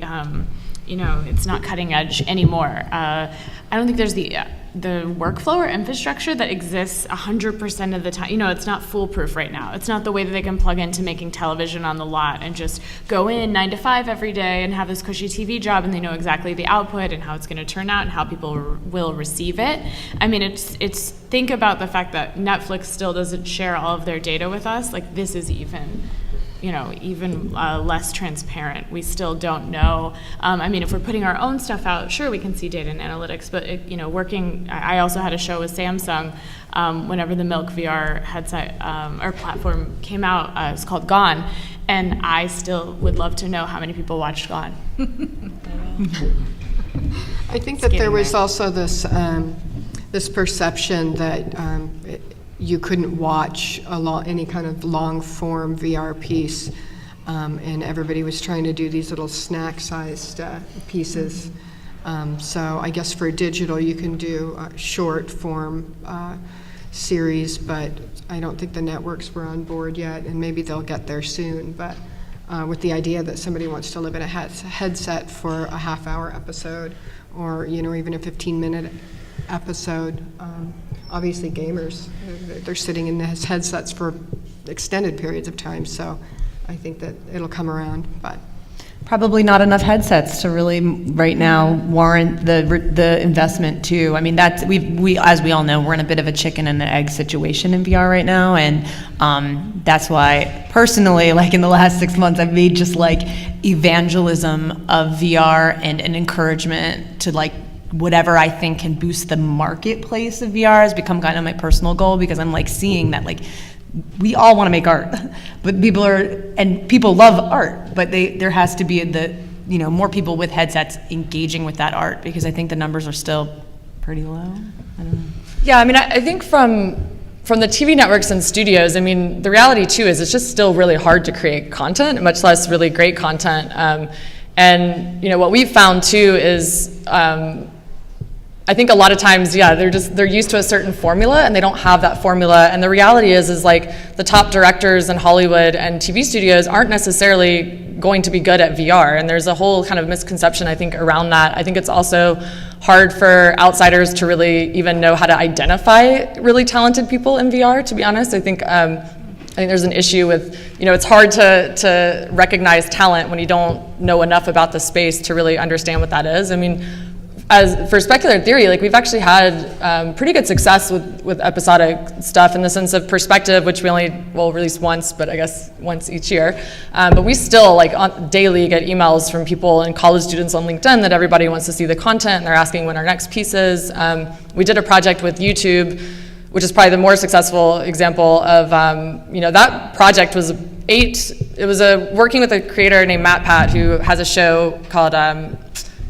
it's not cutting edge anymore. I don't think there's the workflow or infrastructure that exists 100% of the time. It's not foolproof right now. It's not the way that they can plug into making television on the lot and just go in 9 to 5 every day and have this cushy TV job, and they know exactly the output and how it's going to turn out and how people will receive it. I mean, it's think about the fact that Netflix still doesn't share all of their data with us. Like, this is even even less transparent. We still don't know. I mean, if we're putting our own stuff out, sure, we can see data and analytics, but I also had a show with Samsung whenever the Milk VR headset or platform came out. It's called Gone, and I still would love to know how many people watched Gone. I think that there was also this perception that you couldn't watch any kind of long-form VR piece, and everybody was trying to do these little snack-sized pieces. So I guess for digital, you can do short-form series, but I don't think the networks were on board yet, and maybe they'll get there soon. But with the idea that somebody wants to live in a headset for a half-hour episode, or even a 15-minute episode. Obviously, gamers, they're sitting in these headsets for extended periods of time, so I think that it'll come around. But probably not enough headsets to really right now warrant the investment too. I mean, that's we as we all know, we're in a bit of a chicken and an egg situation in VR right now, and that's why personally, like in the last 6 months, I've made just like evangelism of VR and an encouragement to like whatever I think can boost the marketplace of VR has become kind of my personal goal, because I'm like seeing that like we all want to make art, but people love art, but there has to be more people with headsets engaging with that art, because I think the numbers are still pretty low. I don't know. Yeah, I mean, I think from the TV networks and studios, I mean, the reality too is it's just still really hard to create content, much less really great content. And what we've found too is I think a lot of times, they're used to a certain formula and they don't have that formula. And the reality is like the top directors in Hollywood and TV studios aren't necessarily going to be good at VR. And there's a whole kind of misconception, I think, around that. I think it's also hard for outsiders to really even know how to identify really talented people in VR, to be honest. I think there's an issue with, it's hard to recognize talent when you don't know enough about the space to really understand what that is. I mean, as for Speculative Theory, like we've actually had pretty good success with episodic stuff in the sense of Perspective, which we only will release once, but I guess once each year. But we still daily get emails from people and college students on LinkedIn that everybody wants to see the content and they're asking when our next piece is. We did a project with YouTube, which is probably the more successful example of, that project was working with a creator named Matt Pat, who has a show called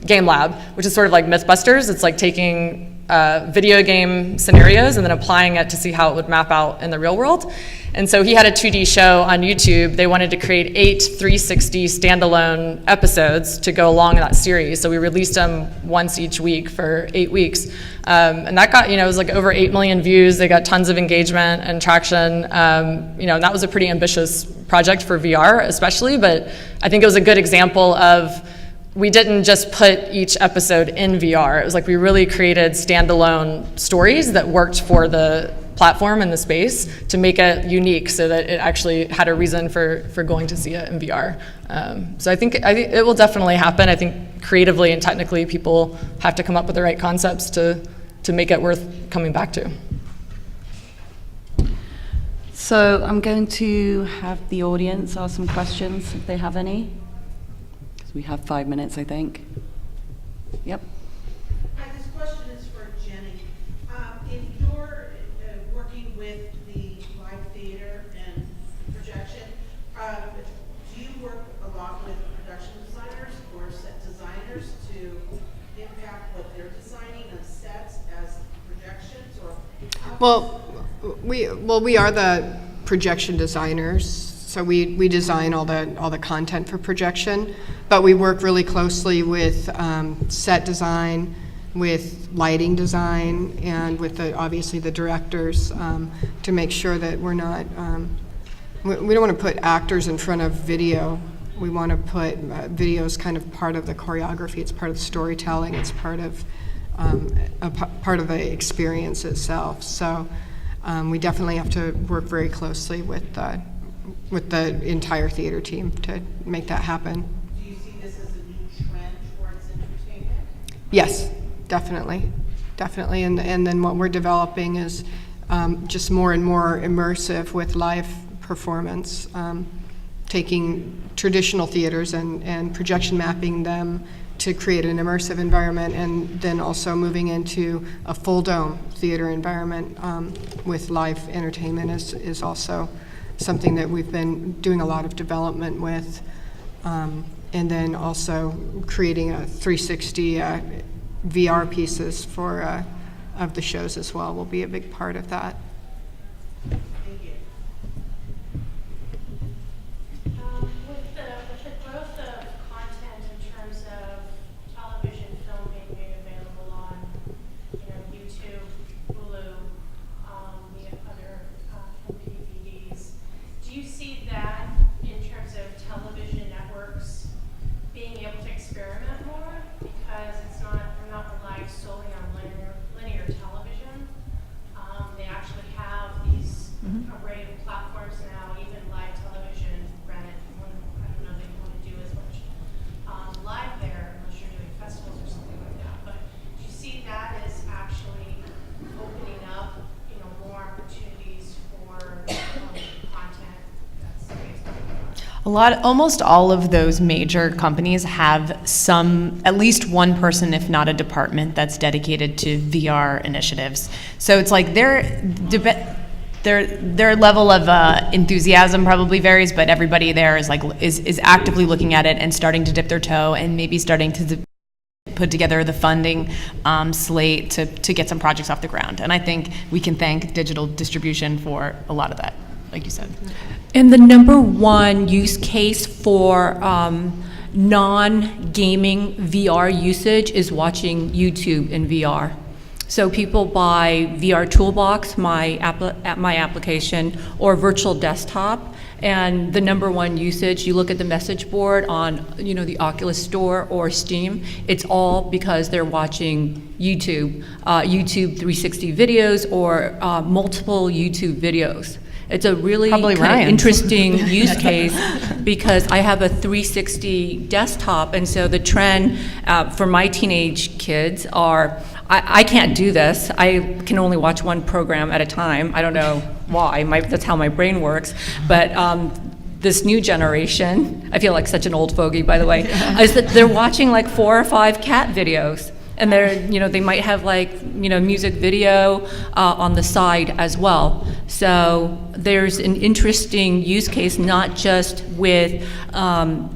Game Lab, which is sort of like Mythbusters. It's like taking video game scenarios and then applying it to see how it would map out in the real world. And so he had a 2D show on YouTube. They wanted to create 8 360 standalone episodes to go along in that series. So we released them once each week for 8 weeks. And that got, it was like over 8 million views. They got tons of engagement and traction. And that was a pretty ambitious project for VR especially, but I think it was a good example of we didn't just put each episode in VR. It was like we really created standalone stories that worked for the platform and the space to make it unique so that it actually had a reason for going to see it in VR. So I think it will definitely happen. I think creatively and technically people have to come up with the right concepts to make it worth coming back to. So I'm going to have the audience ask some questions if they have any. We have 5 minutes, I think. Yep. Hi, this question is for Jenny. In your working with the live theater and projection, do you work a lot with production designers or set designers to impact what they're designing on sets as projections? Or we are the projection designers. So we design all the content for projection, but we work really closely with set design, with lighting design, and with obviously the directors to make sure that we're not. We don't want to put actors in front of video. We want to put video as kind of part of the choreography. It's part of the storytelling. It's part of part of the experience itself. So we definitely have to work very closely with the entire theater team to make that happen. Do you see this as a new trend towards entertainment? Yes, definitely. And then what we're developing is just more and more immersive with live performance. taking traditional theaters and projection mapping them to create an immersive environment, and then also moving into a full dome theater environment with live entertainment is also something that we've been doing a lot of development with. And then also creating a 360 VR pieces for of the shows as well will be a big part of that. With the growth of content in terms of television, film being available on, YouTube, Hulu, the other DVDs, do you see that in terms of television networks being able to experiment more, because they're not relying solely on linear television? They actually have these array of platforms now, even live television. Granted, I don't know they want to do as much live there unless you're doing festivals or something like that. But do you see that as actually opening up, more opportunities for content that's based on Almost all of those major companies have at least one person, if not a department, that's dedicated to VR initiatives. So it's like their level of enthusiasm probably varies, but everybody there is actively looking at it and starting to dip their toe and maybe starting to put together the funding slate to get some projects off the ground. And I think we can thank digital distribution for a lot of that, like you said. And the number one use case for non-gaming VR usage is watching YouTube in VR. So people buy VR Toolbox, my application, or virtual desktop, and the number one usage, you look at the message board on the Oculus Store or Steam, it's all because they're watching YouTube 360 videos or multiple YouTube videos. It's a really kind of interesting use case because I have a 360 desktop, and so the trend for my teenage kids are, I can't do this. I can only watch one program at a time. I don't know why. That's how my brain works. But this new generation, I feel like such an old fogey, by the way, is that they're watching like 4 or 5 cat videos. And they might have music video on the side as well. So there's an interesting use case, not just with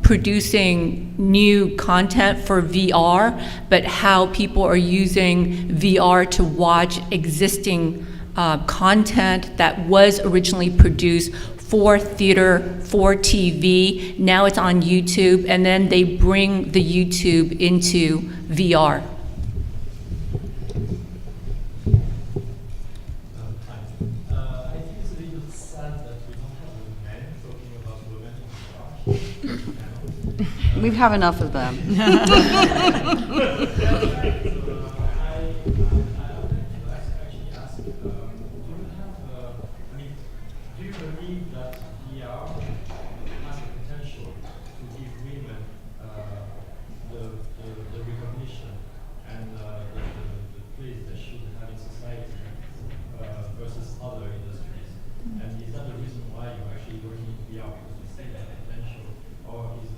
producing new content for VR, but how people are using VR to watch existing content that was originally produced for theater, for TV. Now it's on YouTube, and then they bring the YouTube into VR. We have enough of them. Do you believe that VR has the potential to give women the recognition and the place they should have in society versus other industries? And is that the reason why you're actually working in VR, because you see that potential, or is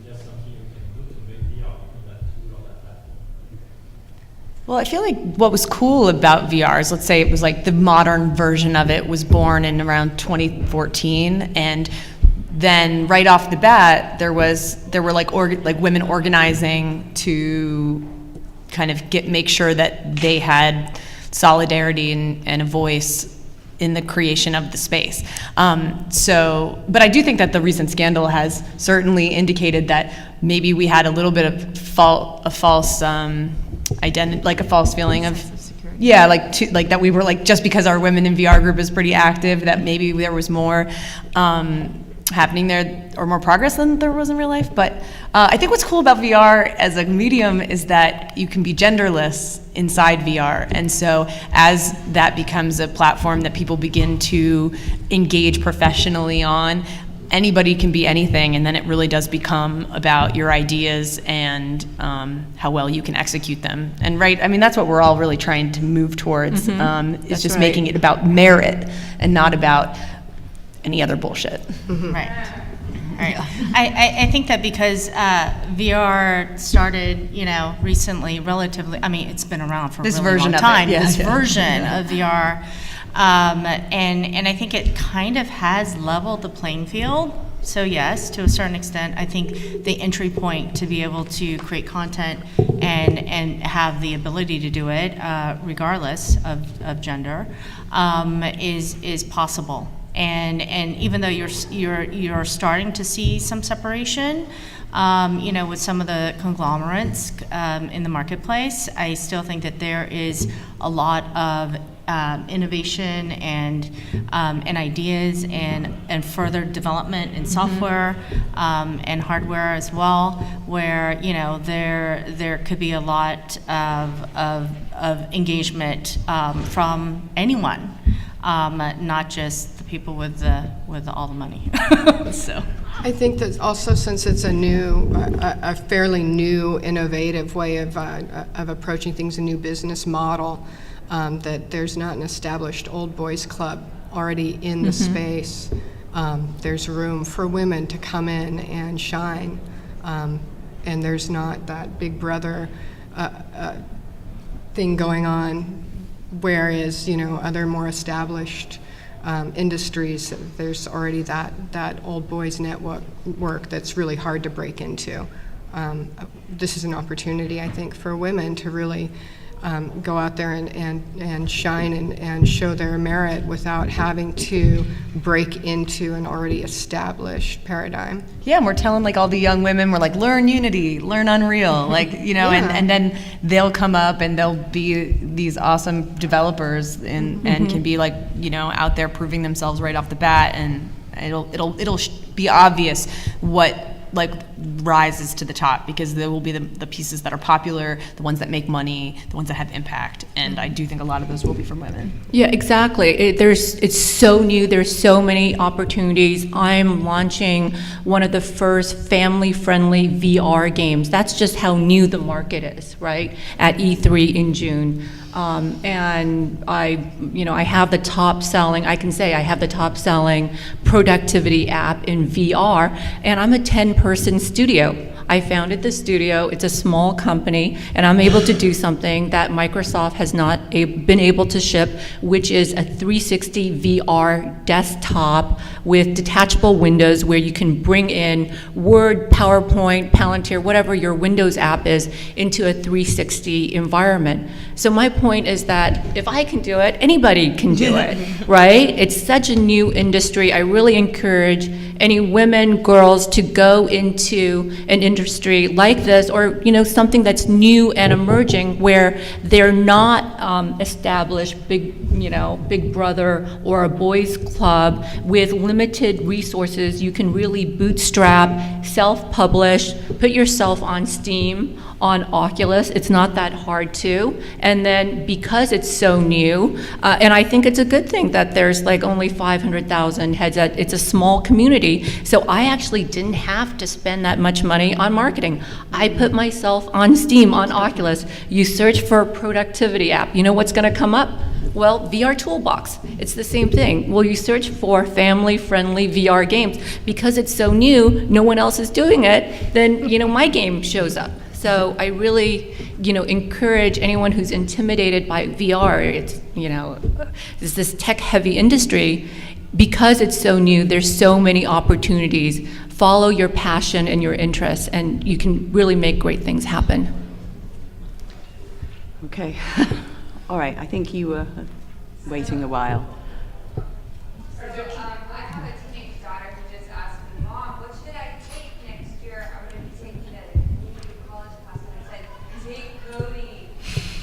there something you can do to make VR become that tool or that platform? Well, I feel like what was cool about VR is, let's say it was like the modern version of it was born in around 2014, and then right off the bat there were like women organizing to kind of make sure that they had solidarity and a voice in the creation of the space. But I do think that the recent scandal has certainly indicated that maybe we had a little bit of a false identity, like a false feeling of security. Yeah, like that we were like, just because our Women in VR group is pretty active, that maybe there was more happening there or more progress than there was in real life. But I think what's cool about VR as a medium is that you can be genderless inside VR. And so as that becomes a platform that people begin to engage professionally on, anybody can be anything, and then it really does become about your ideas and how well you can execute them. And that's what we're all really trying to move towards, is just making it about merit and not about any other bullshit. Right. Right. I think that because VR started, recently, relatively, it's been around for a This really version long of it, time. yeah, This yeah. version of VR, and I think it kind of has leveled the playing field. So yes, to a certain extent, I think the entry point to be able to create content and have the ability to do it, regardless of gender, is possible. And even though you're starting to see some separation, with some of the conglomerates in the marketplace, I still think that there is a lot of innovation and ideas and further development in software and hardware as well, where there could be a lot of engagement from anyone, not just the people with all the money. So. I think that also, since it's a fairly new, innovative way of approaching things, a new business model, that there's not an established old boys club already in the space. There's room for women to come in and shine, and there's not that big brother thing going on, whereas other more established industries, there's already that old boys network that's really hard to break into. This is an opportunity, I think, for women to really go out there and shine and show their merit without having to break into an already established paradigm. Yeah, and we're telling all the young women, we're learn Unity, learn Unreal, and then they'll come up and they'll be these awesome developers and can be out there proving themselves right off the bat, and it'll be obvious what rises to the top, because there will be the pieces that are popular, the ones that make money, the ones that have impact, and I do think a lot of those will be from women. Yeah, exactly. It's so new. There's so many opportunities. I'm launching one of the first family-friendly VR games. That's just how new the market is, right? At E3 in June. And I have the top selling, I can say I have the top selling productivity app in VR, and I'm a 10-person studio. I founded the studio. It's a small company, and I'm able to do something that Microsoft has not been able to ship, which is a 360 VR desktop with detachable windows where you can bring in Word, PowerPoint, Palantir, whatever your Windows app is, into a 360 environment. So my point is that if I can do it, anybody can do it, right? It's such a new industry. I really encourage any women, girls to go into an industry like this, or something that's new and emerging, where they're not established big brother or a boys club with limited resources. You can really bootstrap, self-publish, put yourself on Steam, on Oculus. It's not that hard to. And then because it's so new, and I think it's a good thing that there's only 500,000 headsets. It's a small community. So I actually didn't have to spend that much money on marketing. I put myself on Steam, on Oculus. You search for a productivity app. You know what's going to come up? Well, VR Toolbox. It's the same thing. Well, you search for family-friendly VR games. Because it's so new, no one else is doing it, then my game shows up. So I really, encourage anyone who's intimidated by VR. It's this tech-heavy industry. Because it's so new, there's so many opportunities. Follow your passion and your interests, and you can really make great things happen. Okay. All right, I think you were waiting a while. I have a teenage daughter who just asked me, Mom, what should I take next year? I'm going to be taking a community college class, and I said, take coding.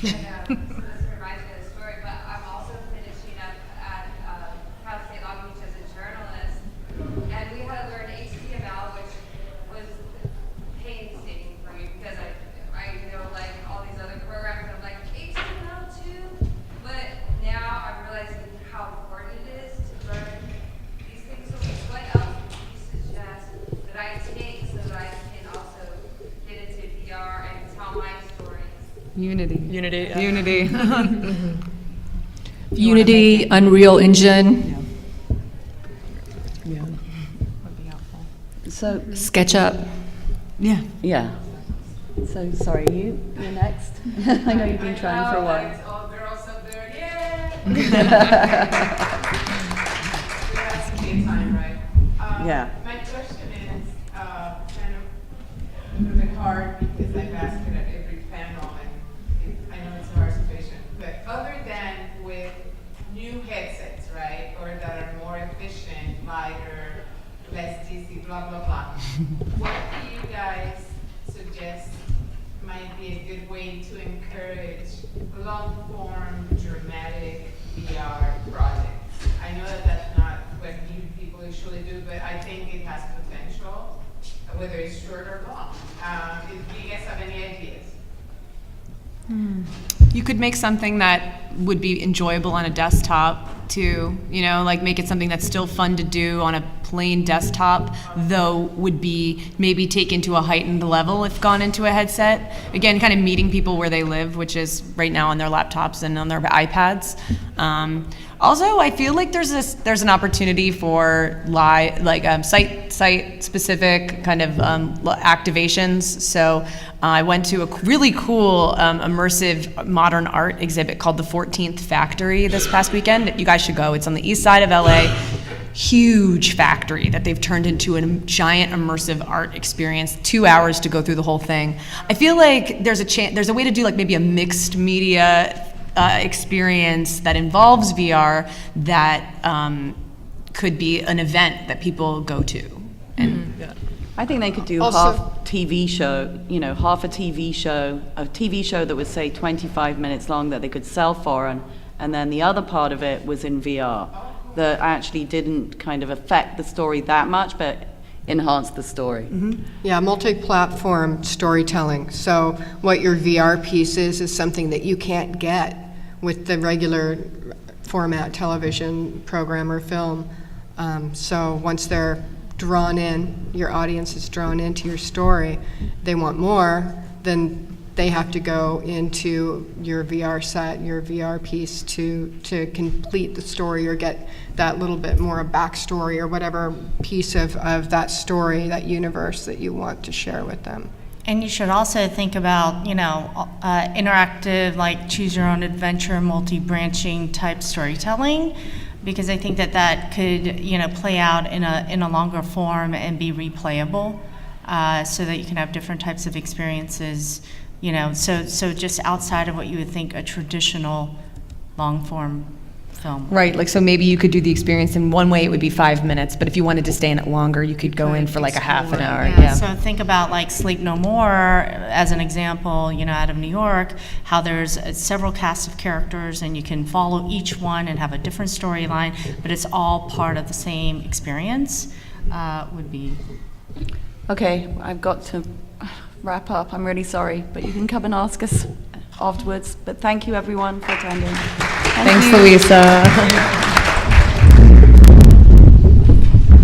So this reminds me of the story, but I'm also finishing up at Cal State Long Beach as a journalist, and we had to learn HTML, which was painstaking for me because I know all these other programs, and I'm like, HTML too? But now I'm realizing how important it is to learn these things. So what else would you suggest that I take so that I can also get into VR and tell my stories? Unity. Yeah. Unity. Unity, Unreal Engine. So, SketchUp. Yeah. yeah. So, sorry, you're next. I know you've been trying for a while. It's all girls up there, yeah. We have some game time, right? Yeah. My question is kind of a little bit hard because I've asked it at every panel, and I know it's a hard situation. But other than with new headsets, right, or that are more efficient, lighter, less dizzy, blah blah blah, what do you guys suggest might be a good way to encourage long-form, dramatic VR projects? I know that that's not what you people usually do, but I think it has potential, whether it's short or long. Do you guys have any ideas? You could make something that would be enjoyable on a desktop too, like make it something that's still fun to do on a plain desktop, though would be maybe taken to a heightened level if gone into a headset. Again, kind of meeting people where they live, which is right now on their laptops and on their iPads. Also, I feel like there's an opportunity for site specific kind of activations. So I went to a really cool immersive modern art exhibit called the 14th Factory this past weekend. You guys should go. It's on the east side of LA. Huge factory that they've turned into a giant immersive art experience. 2 hours to go through the whole thing. I feel like there's a way to do like maybe a mixed media experience that involves VR that could be an event that people go to. And I think they could do Also- half TV show, half a TV show that was, say, 25 minutes long that they could sell foreign, and then the other part of it was in VR that actually didn't kind of affect the story that much, but enhanced the story. Yeah, multi-platform storytelling. So what your VR piece is something that you can't get with the regular format television program or film. So once they're drawn in, your audience is drawn into your story, they want more, then they have to go into your VR set, your VR piece to complete the story or get that little bit more backstory or whatever piece of that story, that universe that you want to share with them. And you should also think about, interactive, like choose your own adventure, multi-branching type storytelling, because I think that could, play out in a longer form and be replayable, so that you can have different types of experiences, so just outside of what you would think a traditional long form film. Right, like so maybe you could do the experience in one way, it would be 5 minutes, but if you wanted to stay in it longer, you could go in for like a half an hour. Yeah, so think about like Sleep No More as an example, out of New York, how there's several cast of characters and you can follow each one and have a different storyline, but it's all part of the same experience, would be. Okay, I've got to wrap up. I'm really sorry, but you can come and ask us afterwards. But thank you, everyone, for attending. Thanks, Louisa.